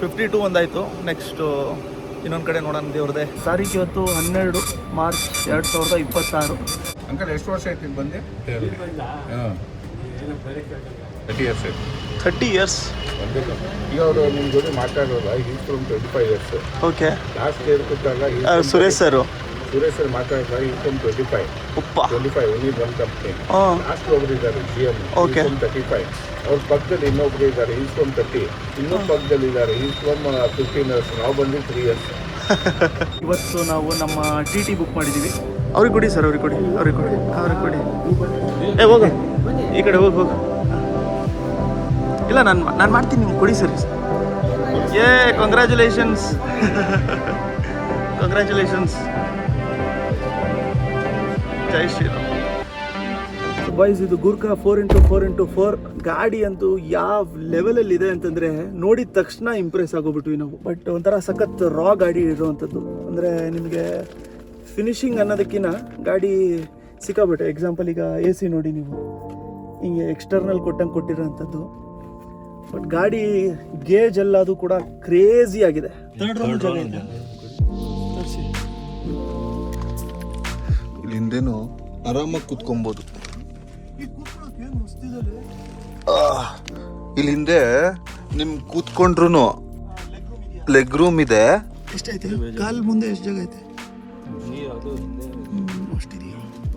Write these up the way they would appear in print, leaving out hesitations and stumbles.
52 ಒಂದಾಯಿತು. ನೆಕ್ಸ್ಟು ಇನ್ನೊಂದು ಕಡೆ ನೋಡೋಣ ದೇವ್ರದೇ. ತಾರೀಕು ಇವತ್ತು 12 ಮಾರ್ಚ್ 2026. ಅಂಕಲ್ ಎಷ್ಟು ವರ್ಷ ಆಯ್ತು ಇಲ್ಲಿ ಬಂದು? 30 ಇಯರ್ಸ್. ಈಗ ಅವರು ನಿಮ್ಮ ಜೊತೆ ಮಾತಾಡೋಲ್ಲ, is from 25 years. Okay. Last year ಕೊಟ್ಟಾಗ ಸುರೇಶ್ ಸರ್ ಮಾತಾಡಿದಾಗ ಈಸ್ ಫ್ರಮ್ 25. ಉಪ್ಪ 25 ಓನ್ಲಿ ಒನ್ ಕಂಪ್ನಿ. ಲಾಸ್ಟ್ ಒಬ್ರು ಇದ್ದಾರೆ GM, ಓಕೆ. 35. ಅವ್ರ ಪಕ್ಕದಲ್ಲಿ ಇನ್ನೊಬ್ರು ಇದ್ದಾರೆ, ಈಸ್ ಫ್ರಮ್ 30. ಇನ್ನೊಂದು ಪಕ್ಕದಲ್ಲಿ ಇದ್ದಾರೆ, ಈಸ್ ಫ್ರಮ್ 15 years. ನಾವು ಬಂದು 3 years. ಇವತ್ತು ನಾವು ನಮ್ಮ TT ಬುಕ್ ಮಾಡಿದ್ದೀವಿ. ಅವ್ರಿಗೆ ಕೊಡಿ ಸರ್, ಅವ್ರಿಗೆ ಕೊಡಿ. ಹೋಗು ಈ ಕಡೆ ಹೋಗು. ಇಲ್ಲ ನಾನು ಮಾಡ್ತೀನಿ, ನಿಮ್ಗೆ ಕೊಡಿ ಸರ್. ಕಂಗ್ರ್ಯಾಚುಲೇಷನ್ಸ್. ಜೈ ಶ್ರೀರಾಮ್. ಬಾಯ್ಸ್, ಇದು ಗೂರ್ಖಾ 4x4x4 ಗಾಡಿ ಅಂತೂ ಯಾವ ಲೆವೆಲಲ್ಲಿ ಇದೆ ಅಂತಂದರೆ ನೋಡಿದ ತಕ್ಷಣ ಇಂಪ್ರೆಸ್ ಆಗೋಗ್ಬಿಟ್ವಿ ನಾವು. ಬಟ್ ಒಂಥರ ಸಖತ್ ರಾ ಗಾಡಿ ಇರೋವಂಥದ್ದು. ಅಂದರೆ ನಿಮಗೆ ಫಿನಿಶಿಂಗ್ ಅನ್ನೋದಕ್ಕಿಂತ ಗಾಡಿ ಸಿಕ್ಕಾಬಿಟ್ಟೆ. ಎಕ್ಸಾಂಪಲ್ ಈಗ AC ನೋಡಿ ನೀವು, ಹಿಂಗೆ ಎಕ್ಸ್ಟರ್ನಲ್ ಕೊಟ್ಟಿರೋಂಥದ್ದು. ಬಟ್ ಗಾಡಿ ಗೇಜ್ ಎಲ್ಲದು ಕೂಡ ಕ್ರೇಜಿ ಆಗಿದೆ. ಇಲ್ಲಿ ಹಿಂದೆನೂ ಆರಾಮಾಗಿ ಕೂತ್ಕೊಬೋದು. ಇಲ್ಲಿ ಹಿಂದೆ ನಿಮ್ ಕೂತ್ಕೊಂಡ್ರು ಲೆಗ್ ರೂಮ್ ಇದೆ. ಎಷ್ಟೈತೆ ಕಾಲ್ ಮುಂದೆ? ಎಷ್ಟು ಜಾಗ ಐತೆ?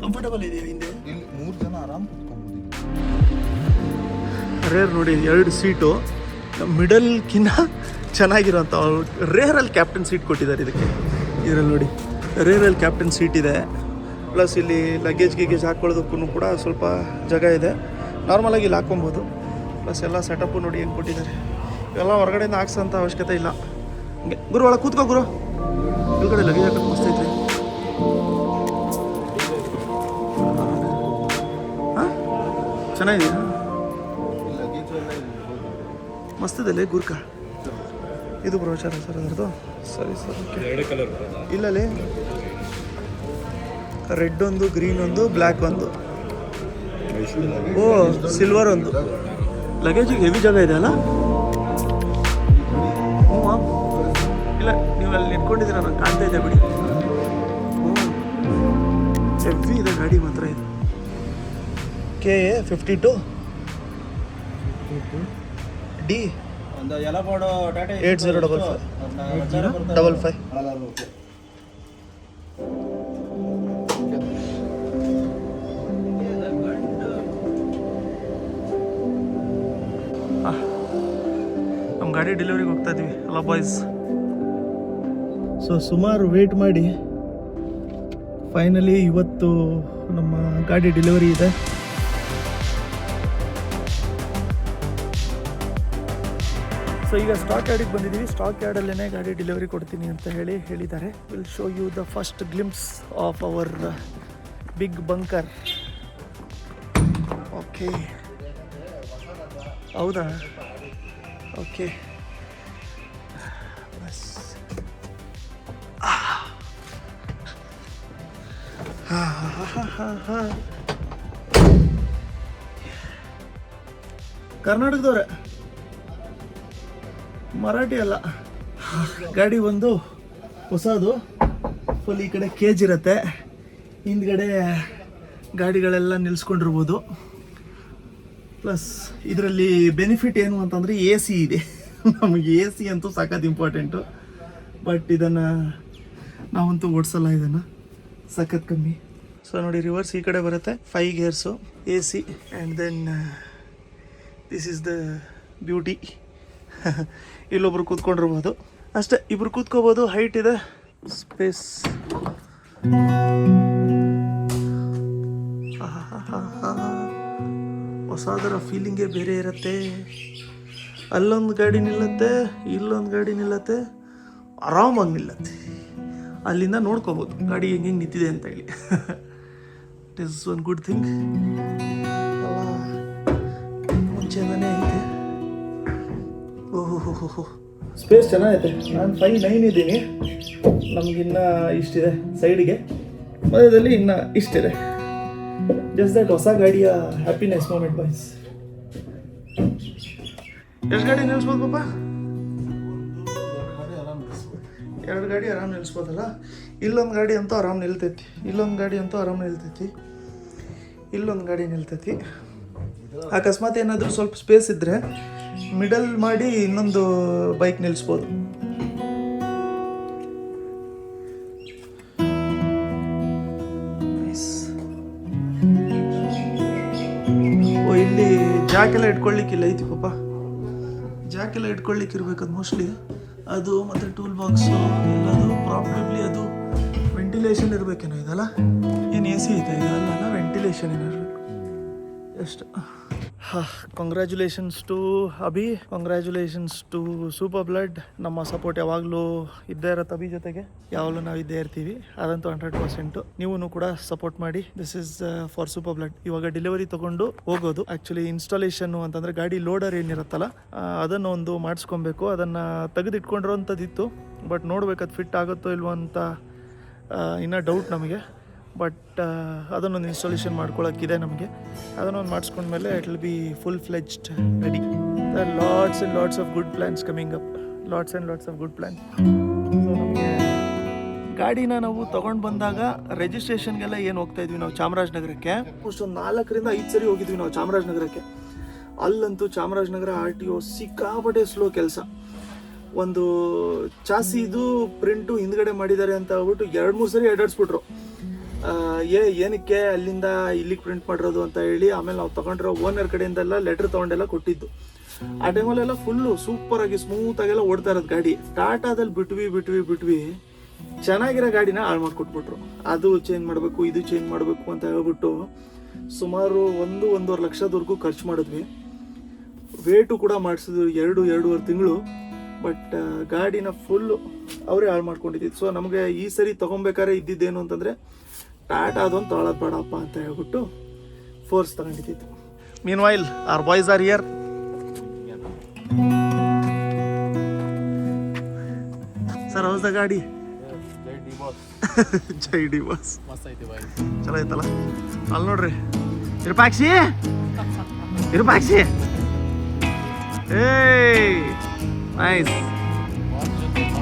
ಕಂಫರ್ಟಬಲ್ ಇದೆಯಾ ಹಿಂದೆ? ಇಲ್ಲಿ 3 ಜನ ಆರಾಮ್ ಕೂತ್ಕೊಬೋದು. ರೇರ್ ನೋಡಿ, 2 ಸೀಟು ಮಿಡಲ್ಕಿನ್ನ ಚೆನ್ನಾಗಿರೋಂಥ ರೇರಲ್ಲಿ ಕ್ಯಾಪ್ಟನ್ ಸೀಟ್ ಕೊಟ್ಟಿದ್ದಾರೆ ಇದಕ್ಕೆ. ಇದರಲ್ಲಿ ನೋಡಿ, ರೇರಲ್ಲಿ ಕ್ಯಾಪ್ಟನ್ ಸೀಟ್ ಇದೆ. ಪ್ಲಸ್ ಇಲ್ಲಿ ಲಗೇಜ್ ಹಾಕ್ಕೊಳ್ಳೋದಕ್ಕೂ ಕೂಡ ಸ್ವಲ್ಪ ಜಾಗ ಇದೆ. ನಾರ್ಮಲಾಗಿ ಇಲ್ಲಿ ಹಾಕ್ಕೊಬೋದು. ಪ್ಲಸ್ ಎಲ್ಲ ಸೆಟಪ್ಪು ನೋಡಿ ಹೆಂಗೆ ಕೊಟ್ಟಿದ್ದಾರೆ. ಇವೆಲ್ಲ ಹೊರಗಡೆಯಿಂದ ಹಾಕ್ಸೋಂಥ ಅವಶ್ಯಕತೆ ಇಲ್ಲ. ಹಂಗೆ ಗುರು ಒಳಗೆ ಕೂತ್ಕೋ ಗುರು. ಈ ಕಡೆ ಲಗೇಜ್ ಹಾಕೋದು ಮಸ್ತೈತೆ. ಹಾಂ, ಚೆನ್ನಾಗಿದೆಯಾ? ಮಸ್ತಿದೆ ಗೂರ್ಖಾ. ಇದು ಬ್ರೋಚರ್ ಸರ್ ಅದರದ್ದು? ಸರಿ ಸರ್, ಓಕೆ. ಇಲ್ಲಲ್ಲಿ ರೆಡ್ ಒಂದು, ಗ್ರೀನ್ ಒಂದು, ಬ್ಲ್ಯಾಕ್ ಒಂದು, ಓ ಸಿಲ್ವರ್ ಒಂದು. ಲಗೇಜಿಗೆ ಹೆವಿ ಜಾಗ ಇದೆ ಅಲ್ಲ? ಇಲ್ಲ, ನೀವು ಅಲ್ಲಿ ನಿಂತ್ಕೊಂಡಿದ್ದೀರ, ನಾನು ಕಾಣ್ತಾ ಇದ್ದೆ ಬಿಡಿ. ಹೆವಿ ಇದೆ ಗಾಡಿ ಮಾತ್ರ. ಇದು KA 52 D 8055. ನಮ್ಮ ಗಾಡಿ ಡೆಲಿವರಿಗೆ ಹೋಗ್ತಾ ಇದ್ವಿ ಅಲ್ಲ ಬಾಯ್ಸ್. ಸೊ ಸುಮಾರು ವೇಟ್ ಮಾಡಿ ಫೈನಲಿ ಇವತ್ತು ನಮ್ಮ ಗಾಡಿ ಡೆಲಿವರಿ ಇದೆ. ಸೊ ಈಗ ಸ್ಟಾಕ್ ಯಾರ್ಡಿಗೆ ಬಂದಿದ್ದೀವಿ. ಸ್ಟಾಕ್ ಯಾರ್ಡಲ್ಲೇ ಗಾಡಿ ಡೆಲಿವರಿ ಕೊಡ್ತೀನಿ ಅಂತ ಹೇಳಿದ್ದಾರೆ. Will show you the first glimpse of our big bunker. Okay, ಹೌದಾ? ಓಕೆ, ಬಸ್. ಕರ್ನಾಟಕದವ್ರೆ, ಮರಾಠಿ ಅಲ್ಲ. ಗಾಡಿ ಒಂದು ಹೊಸದು, ಫುಲ್ ಈ ಕಡೆ ಕೇಜ್ ಇರುತ್ತೆ, ಹಿಂದ್ಗಡೆ ಗಾಡಿಗಳೆಲ್ಲ ನಿಲ್ಲಿಸ್ಕೊಂಡಿರ್ಬೋದು. ಪ್ಲಸ್ ಇದರಲ್ಲಿ ಬೆನಿಫಿಟ್ ಏನು ಅಂತಂದರೆ AC ಇದೆ. ನಮಗೆ AC ಅಂತೂ ಸಖತ್ ಇಂಪಾರ್ಟೆಂಟು. ಬಟ್ ಇದನ್ನು ನಾವಂತೂ ಓಡಿಸಲ್ಲ, ಇದನ್ನು ಸಖತ್ ಕಮ್ಮಿ. ಸೊ ನೋಡಿ, ರಿವರ್ಸ್ ಈ ಕಡೆ ಬರುತ್ತೆ, 5 gears, AC, and then this is the beauty. ಇಲ್ಲೊಬ್ರು ಕೂತ್ಕೊಂಡಿರ್ಬೋದು ಅಷ್ಟೇ, ಇಬ್ರು ಕೂತ್ಕೋಬೋದು. ಹೈಟ್ ಇದೆ, ಸ್ಪೇಸ್. ಹೊಸದರ ಫೀಲಿಂಗೇ ಬೇರೆ ಇರುತ್ತೆ. ಅಲ್ಲೊಂದು ಗಾಡಿ ನಿಲ್ಲತ್ತೆ, ಇಲ್ಲೊಂದು ಗಾಡಿ ನಿಲ್ಲತ್ತೆ, ಆರಾಮಾಗಿ ನಿಲ್ಲತ್ತೆ. ಅಲ್ಲಿಂದ ನೋಡ್ಕೋಬೋದು ಗಾಡಿ ಹೆಂಗೆ ನಿಂತಿದೆ ಅಂತ ಹೇಳಿ. It is one good thing. ಎಲ್ಲ ಮುಂಚೆನೇ ಐತೆ. ಓಹೋ, ಸ್ಪೇಸ್ ಚೆನ್ನಾಗೈತೆ. ನಾನು 5'9" ಇದ್ದೀನಿ. ನಮಗಿನ್ನ ಇಷ್ಟಿದೆ ಸೈಡ್ಗೆ, ಮಧ್ಯದಲ್ಲಿ ಇನ್ನು ಇಷ್ಟಿದೆ. ಜಸ್ಟ್ ದಟ್ ಹೊಸ ಗಾಡಿಯ ಹ್ಯಾಪಿನೆಸ್ ಮೂಮೆಂಟ್ ಬಾಯ್ಸ್. ಎಷ್ಟು ಗಾಡಿ ನಿಲ್ಲಿಸ್ಬೋದು ಪಾಪ? 2 ಗಾಡಿ ಆರಾಮ್ ನಿಲ್ಲಿಸ್ಬೋದಲ್ಲ. ಇಲ್ಲೊಂದು ಗಾಡಿ ಅಂತೂ ಆರಾಮ್ ನಿಲ್ತೈತಿ, ಇಲ್ಲೊಂದು ಗಾಡಿ ಅಂತೂ ಆರಾಮ್ ನಿಲ್ತೈತಿ, ಇಲ್ಲೊಂದು ಗಾಡಿ ನಿಲ್ತೈತಿ. ಅಕಸ್ಮಾತ್ ಏನಾದರೂ ಸ್ವಲ್ಪ ಸ್ಪೇಸ್ ಇದ್ದರೆ ಮಿಡಲ್ ಮಾಡಿ ಇನ್ನೊಂದು ಬೈಕ್ ನಿಲ್ಲಿಸ್ಬೋದು. ಓ, ಇಲ್ಲಿ ಜಾಕೆಲ್ಲ ಇಟ್ಕೊಳ್ಳಿಕ್ಕಿಲ್ಲ ಐತಿ ಪಾಪ, ಜಾಕೆಲ್ಲ ಇಟ್ಕೊಳ್ಳಿಕ್ಕೆ ಇರ್ಬೇಕದು ಮೋಸ್ಟ್ಲಿ ಅದು. ಮತ್ತು ಟೂಲ್ ಬಾಕ್ಸು ಎಲ್ಲದು ಪ್ರಾಬ್ಲಮ್ಲಿ ಅದು ವೆಂಟಿಲೇಷನ್ ಇರಬೇಕೇನೋ ಇದಲ್ಲ. ಏನು ಎ ಸಿ ಐತೆ ಇದಲ್ಲ, ವೆಂಟಿಲೇಷನ್ ಏನಿರಬೇಕು ಎಷ್ಟು. Congratulations to Abhi, congratulations to super blood. ನಮ್ಮ ಸಪೋರ್ಟ್ ಯಾವಾಗಲೂ ಇದ್ದೇ ಇರತ್ತೆ ಅಭಿ ಜೊತೆಗೆ, ಯಾವಾಗಲೂ ನಾವು ಇದ್ದೇ ಇರ್ತೀವಿ, ಅದಂತೂ 100%. ನೀವು ಕೂಡ ಸಪೋರ್ಟ್ ಮಾಡಿ. This is for super blood. ಇವಾಗ ಡೆಲಿವರಿ ತಗೊಂಡು ಹೋಗೋದು. ಆ್ಯಕ್ಚುಲಿ ಇನ್ಸ್ಟಾಲೇಷನ್ ಅಂತಂದರೆ ಗಾಡಿ ಲೋಡರ್ ಏನಿರುತ್ತಲ್ಲ ಅದನ್ನು ಒಂದು ಮಾಡಿಸ್ಕೊಬೇಕು. ಅದನ್ನು ತೆಗೆದಿಟ್ಕೊಂಡಿರೋಂಥದ್ದಿತ್ತು, ಬಟ್ ನೋಡ್ಬೇಕು ಅದು ಫಿಟ್ ಆಗುತ್ತೋ ಇಲ್ವೋ ಅಂತ ಇನ್ನೂ ಡೌಟ್ ನಮಗೆ. ಬಟ್ ಅದನ್ನೊಂದು ಇನ್ಸ್ಟಾಲೇಷನ್ ಮಾಡ್ಕೊಳ್ಳೋಕ್ಕಿದೆ ನಮಗೆ. ಅದನ್ನೊಂದು ಮಾಡಿಸ್ಕೊಂಡ್ಮೇಲೆ it will be full fledged ready. Lots and lots of good plans coming up, lots and lots of good plan. So ನಮಗೆ ಗಾಡಿನ ನಾವು ತೊಗೊಂಡು ಬಂದಾಗ ರಿಜಿಸ್ಟ್ರೇಷನ್ಗೆಲ್ಲ ಏನು ಹೋಗ್ತಾ ಇದ್ವಿ ನಾವು ಚಾಮರಾಜನಗರಕ್ಕೆ, ಅಷ್ಟು ಒಂದು 4ರಿಂದ 5 ಸರಿ ಹೋಗಿದ್ವಿ ನಾವು ಚಾಮರಾಜನಗರಕ್ಕೆ. ಅಲ್ಲಂತೂ ಚಾಮರಾಜನಗರ RTO ಸಿಕ್ಕಾಪಟ್ಟೆ ಸ್ಲೋ ಕೆಲಸ. ಒಂದು ಚಾಸಿದು ಪ್ರಿಂಟು ಹಿಂದ್ಗಡೆ ಮಾಡಿದ್ದಾರೆ ಅಂತ ಹೇಳ್ಬಿಟ್ಟು 2-3 ಸರಿ ಅಡ್ಡಾಡಿಸ್ಬಿಟ್ರು. ಏನಕ್ಕೆ ಅಲ್ಲಿಂದ ಇಲ್ಲಿಗೆ ಪ್ರಿಂಟ್ ಮಾಡಿರೋದು ಅಂತ ಹೇಳಿ. ಆಮೇಲೆ ನಾವು ತೊಗೊಂಡಿರೋ ಓನರ್ ಕಡೆಯಿಂದೆಲ್ಲ ಲೆಟ್ರ್ ತೊಗೊಂಡೆಲ್ಲ ಕೊಟ್ಟಿದ್ದು. ಆ ಟೈಮಲ್ಲೆಲ್ಲ ಫುಲ್ಲು ಸೂಪರಾಗಿ ಸ್ಮೂತಾಗೆಲ್ಲ ಓಡ್ತಾ ಇರೋದು ಗಾಡಿ. ಟಾಟಾದಲ್ಲಿ ಬಿಟ್ವಿ ಚೆನ್ನಾಗಿರೋ ಗಾಡಿನ ಹಾಳು ಮಾಡಿಕೊಟ್ಬಿಟ್ರು. ಅದು ಚೇಂಜ್ ಮಾಡಬೇಕು, ಇದು ಚೇಂಜ್ ಮಾಡಬೇಕು ಅಂತ ಹೇಳ್ಬಿಟ್ಟು ಸುಮಾರು 1-1.5 ಲಕ್ಷದವರೆಗೂ ಖರ್ಚು ಮಾಡಿದ್ವಿ. ವೇಟು ಕೂಡ ಮಾಡಿಸಿದ್ವಿ 2-2.5 ತಿಂಗಳು. ಬಟ್ ಗಾಡಿನ ಫುಲ್ಲು ಅವರೇ ಹಾಳು ಮಾಡ್ಕೊಂಡಿದ್ದು. ಸೊ ನಮಗೆ ಈ ಸರಿ ತೊಗೊಬೇಕಾದ್ರೆ ಇದ್ದಿದ್ದೇನು ಅಂತಂದರೆ ಟಾಟಾ ಅದೊಂದು ತೊಗೊಳೋದು ಬೇಡಪ್ಪ ಅಂತ ಹೇಳ್ಬಿಟ್ಟು ಫೋರ್ಸ್ ತಗೊಂಡಿದ್ದು. Meanwhile our boys are here. Sir how's the ಗಾಡಿ? ಜೈ ಡಿ ಬಾಸ್. ಚಲೋ ಐತಲ್ಲ. ಅಲ್ಲಿ ನೋಡ್ರಿ ಇರುಪಾಕ್ಷಿ ಏಯ್ ನೈಸ್.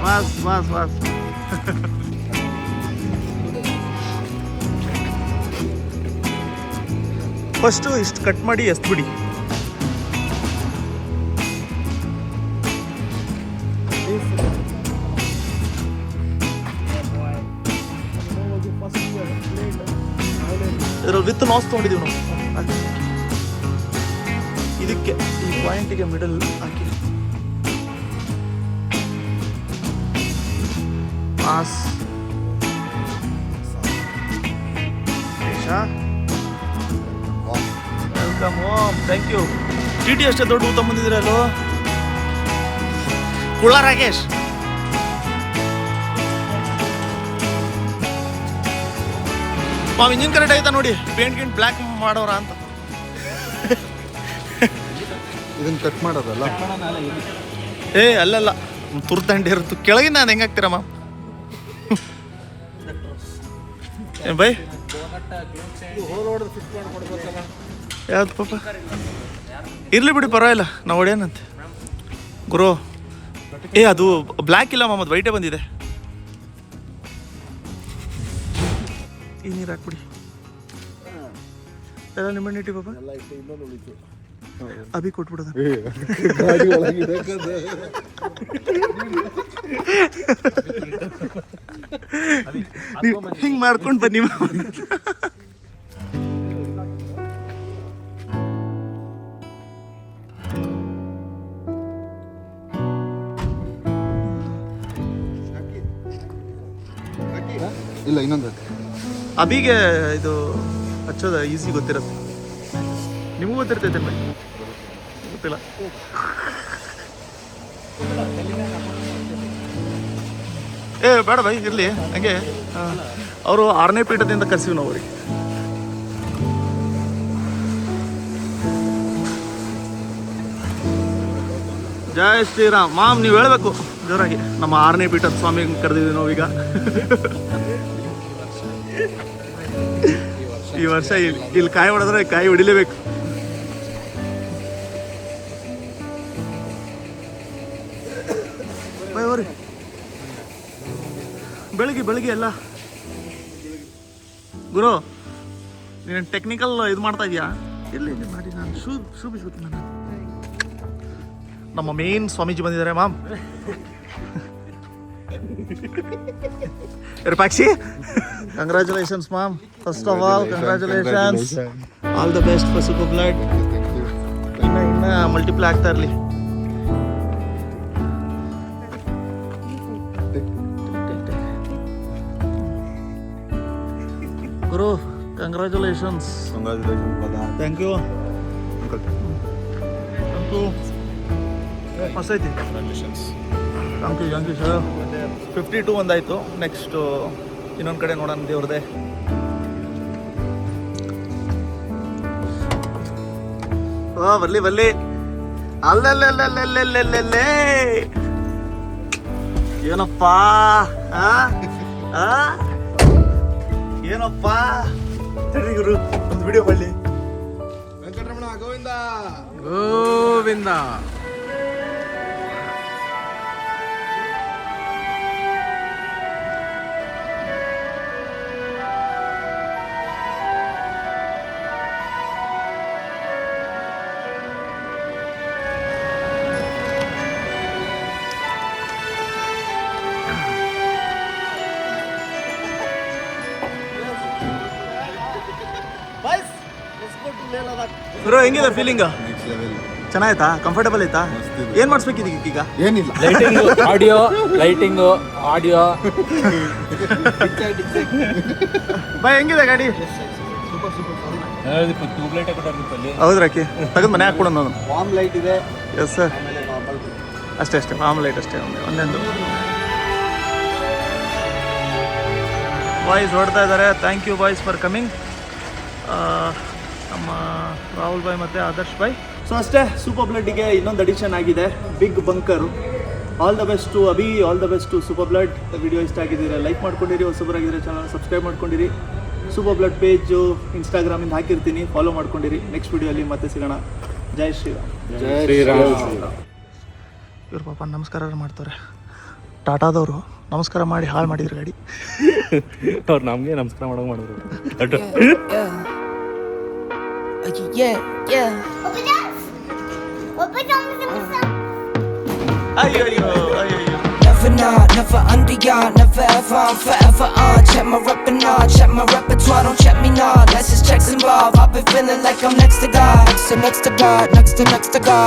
ವಾಸ್ ಫಸ್ಟು ಇಷ್ಟು ಕಟ್ ಮಾಡಿ ಎಸ್ದು ಬಿಡಿ. ಇದರಲ್ಲಿ ವಿತ್ ನಾಸ್ ತೊಗೊಂಡಿದ್ದೀವಿ ನಾವು. ಇದಕ್ಕೆ ಈ ಪಾಯಿಂಟಿಗೆ ಮಿಡಲ್ ಹಾಕಿ pass. Welcome home. Thank you. TT ಅಷ್ಟೇ ದೊಡ್ಡ ಊಟ ಬಂದಿದ್ದೀರಲ್ಲೋ ಕುಳ್ಳ ರಾಕೇಶ್. ಇಂಜಿನ್ ಕರೆಕ್ಟ್ ಆಯ್ತಾ ನೋಡಿ. ಪೇಂಟ್ ಬ್ಲ್ಯಾಕ್ ಮಾಡೋರ ಅಂತ. ಇದನ್ನ ಕಟ್ ಮಾಡೋದಲ್ಲ. ಅಲ್ಲಲ್ಲ ತುರ್ದಂಡಿ ಇರುತ್ತೆ ಕೆಳಗಿನ. ಅದು ಹೆಂಗೆ ಹಾಕ್ತೀರಮ್ಮ ಏನು ಬೈ? ಯಾವ್ದು ಪಾಪ ಇರ್ಲಿ ಬಿಡಿ, ಪರವಾಗಿಲ್ಲ, ನಾವು ಹೊಡೆಯೋಣಂತೆ ಗುರು. ಅದು ಬ್ಲ್ಯಾಕ್ ಇಲ್ಲ ಮಮ್ಮದು, ವೈಟೇ ಬಂದಿದೆ. ಈ ನೀರು ಹಾಕ್ಬಿಡಿ. ಎಲ್ಲ ನಿಮ್ಮಣ್ಣಿಟ್ಟಿ ಪಾಪ ಅಭಿ ಕೊಟ್ಬಿಡೋದ. ಹಿಂಗೆ ಮಾಡ್ಕೊಂಡು ಬನ್ನಿ. ಇಲ್ಲ ಇನ್ನೊಂದು ಅಭಿಗೆ ಇದು ಹಚ್ಚೋದ ಈಸಿ ಗೊತ್ತಿರುತ್ತೆ. ನಿಮಗೂ ಗೊತ್ತಿರ್ತೈತೆ ಬೈ? ಗೊತ್ತಿಲ್ಲ. ಬೇಡ ಬೈ, ಇರಲಿ ಹಂಗೆ. ಅವರು 6ನೇ ಪೀಠದಿಂದ ಕರ್ಸಿವಿ ನಾವು ಅವ್ರಿಗೆ. ಜೈ ಶ್ರೀರಾಮ್. ಮಾಮ್ ನೀವು ಹೇಳ್ಬೇಕು ಜೋರಾಗಿ. ನಮ್ಮ 6ನೇ ಪೀಠದ ಸ್ವಾಮಿ ಕರೆದಿದ್ದೀವಿ ನಾವೀಗ. ಈ ವರ್ಷ ಇಲ್ಲಿ ಕಾಯಿ ಹೊಡೆದ್ರೆ ಕಾಯಿ ಹೊಡಿಲೇಬೇಕು. ಬೆಳಿಗ್ಗೆ ಎಲ್ಲ ಗುರು ನೀನು ಟೆಕ್ನಿಕಲ್ ಇದು ಮಾಡ್ತಾ ಇದೀಯಾ? ಇರಲಿ ಮಾಡಿ, ನಾನು ಶೂ ಬಿಸ್ಬಿಡ್ತೀನಿ ನಾನು. ನಮ್ಮ ಮೇನ್ ಸ್ವಾಮೀಜಿ ಬಂದಿದ್ದಾರೆ ma'am. Paxi, congratulations mom. First of all, congratulations. All the best for Super Blood. ಇನ್ನ ಮಲ್ಟಿಪ್ಲೈ ಆಗ್ತಾ ಇರಲಿ. ಗುರು ಕಂಗ್ರ್ಯಾಚುಲೇಷನ್ಸ್. Thank you. ಮಸ್ತ್ ಐತಿ. Thank you sir. 52 ಒಂದಾಯಿತು. ನೆಕ್ಸ್ಟು ಇನ್ನೊಂದು ಕಡೆ ನೋಡೋಣ ದೇವ್ರದೇ. ಬರ್ಲಿ ಅಲ್ಲೇ ಏನಪ್ಪಾ ಏನಪ್ಪಾ ತಡಿ ಗುರು ಒಂದು ವಿಡಿಯೋ ಮಾಡಲಿ. ವೆಂಕಟರಮಣ ಗೋವಿಂದ. ಬ್ರೋ ಹೆಂಗಿದೆ ಫೀಲಿಂಗ್? ಚೆನ್ನಾಯ್ತಾ? ಕಂಫರ್ಟಬಲ್ ಆಯ್ತಾ? ಏನ್ ಮಾಡಿಸ್ಬೇಕಿದೆ ಈಗ? ಏನಿಲ್ಲ, ಲೈಟಿಂಗು ಆಡಿಯೋ ಬಾಯ್ ಹೆಂಗಿದೆ ಗಾಡಿ? ಹೌದ್ರಾಕಿ ತೆಗೆದು ಮನೆ ಹಾಕ್ಕೊಡೋಣ ನಾನು. ವಾಮ್ ಲೈಟ್ ಇದೆ. Yes sir. ಅಷ್ಟೇ ವಾಮ್ ಲೈಟ್ ಅಷ್ಟೇ ಒಂದೊಂದು. ಬಾಯ್ಸ್ ಹೊಡ್ತಾ ಇದ್ದಾರೆ. Thank you boys for coming. ನಮ್ಮ ರಾಹುಲ್ ಬಾಯ್ ಮತ್ತು ಆದರ್ಶ್ ಬಾಯ್. ಸೊ ಅಷ್ಟೇ, ಸೂಪರ್ ಬ್ಲಡ್ಡಿಗೆ ಇನ್ನೊಂದು ಅಡಿಷನ್ ಆಗಿದೆ, big bunker. All the best to Abhi, all the best to super blood. Video ಇಷ್ಟ ಆಗಿದ್ದೀರಾ ಲೈಕ್ ಮಾಡ್ಕೊಂಡಿರಿ, ಹೊಸಬರಾಗಿದ್ದರೆ ಚಾನಲ್ ಸಬ್ಸ್ಕ್ರೈಬ್ ಮಾಡ್ಕೊಂಡಿರಿ. ಸೂಪರ್ ಬ್ಲಡ್ ಪೇಜು ಇನ್ಸ್ಟಾಗ್ರಾಮಿಂದ ಹಾಕಿರ್ತೀನಿ, ಫಾಲೋ ಮಾಡ್ಕೊಂಡಿರಿ. ನೆಕ್ಸ್ಟ್ ವಿಡಿಯೋಲಿ ಮತ್ತೆ ಸಿಗೋಣ. ಜೈ ಶ್ರೀರಾಮ್. ಇವ್ರು ಪಾಪ ನಮಸ್ಕಾರ ಮಾಡ್ತಾರೆ. ಟಾಟಾದವರು ನಮಸ್ಕಾರ ಮಾಡಿ ಹಾಳು ಮಾಡಿದ್ರು ಗಾಡಿ. ಅವ್ರು ನಮಗೆ ನಮಸ್ಕಾರ ಮಾಡೋಕೆ ಮಾಡಿದ್ರು. ಅಯ್ಯೋ Never not, never under yard, never ever, I'm forever on. Check my rep and all, check my repertoire, don't check me now. Let's just check some involved. I've been feeling like I'm next to God, next to God, next to God.